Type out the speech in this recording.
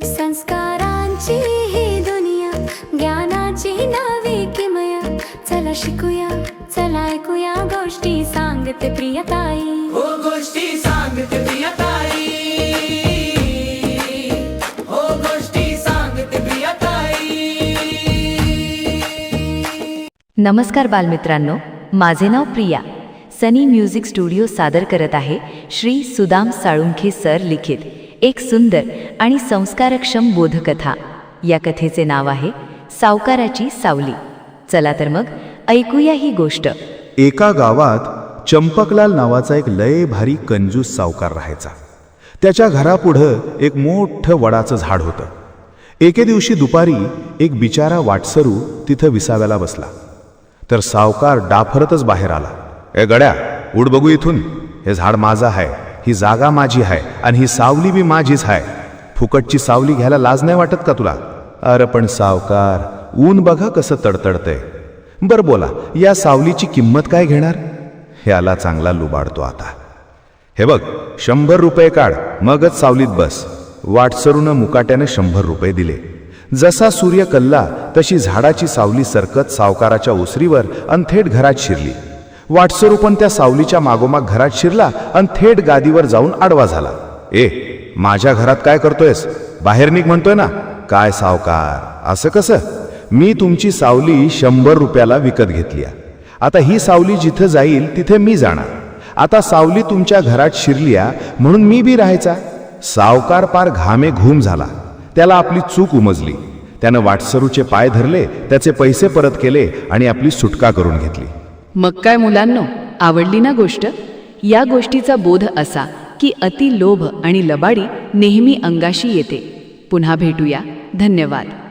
संस्कारांची ही दुनिया, ज्ञानाची नवी किमया. चला शिकूया, चला ऐकूया गोष्टी सांगते प्रियताई. हो गोष्टी सांगते प्रियताई, हो गोष्टी सांगते प्रियताई. नमस्कार बालमित्रांनो, माझे नाव प्रिया. सनी म्युझिक स्टुडिओ सादर करत आहे श्री सुदाम साळुंखे सर लिखित एक सुंदर आणि संस्कारक्षम बोधकथा. या कथेचे नाव आहे सावकाराची सावली. चला तर मग ऐकूया ही गोष्ट. एका गावात चंपकलाल नावाचा एक लय भारी कंजूस सावकार राहायचा. त्याच्या घरापुढं एक मोठं वडाचं झाड होतं. एके दिवशी दुपारी एक बिचारा वाटसरू तिथं विसाव्याला बसला. तर सावकार डाफरतच बाहेर आला. ए गड्या, उड बघू इथून. हे झाड माझं आहे, ही जागा माझी आहे आणि ही सावली बी माझीच आहे. फुकटची सावली घ्यायला लाज नाही वाटत का तुला? अरे पण सावकार, ऊन बघा कसं तडतडतंय. बरं बोला, या सावलीची किंमत काय घेणार? ह्याला चांगला लुबाडतो आता. हे बघ, 100 रुपये काढ, मगच सावलीत बस. वाटसरूनं मुकाट्याने 100 रुपये दिले. जसा सूर्य कल्ला तशी झाडाची सावली सरकत सावकाराच्या ओसरीवर अन थेट घरात शिरली. वाटसरू पण त्या सावलीच्या मागोमाग घरात शिरला अन थेट गादीवर जाऊन आडवा झाला. ए, माझ्या घरात काय करतोयस? बाहेर निघ म्हणतोय ना. काय सावकार, असं कसं? मी तुमची सावली 100 रुपयाला विकत घेतली. आता ही सावली जिथं जाईल तिथे मी जाणार. आता सावली तुमच्या घरात शिरल्या म्हणून मी बी राहायचा? सावकार पार घामे घूम झाला. त्याला आपली चूक उमजली. त्यानं वाटसरूचे पाय धरले, त्याचे पैसे परत केले आणि आपली सुटका करून घेतली. मग काय मुलांनो, आवडली ना गोष्ट? या गोष्टीचा बोध असा की अति लोभ आणि लबाडी नेहमी अंगाशी येते. पुन्हा भेटूया. धन्यवाद.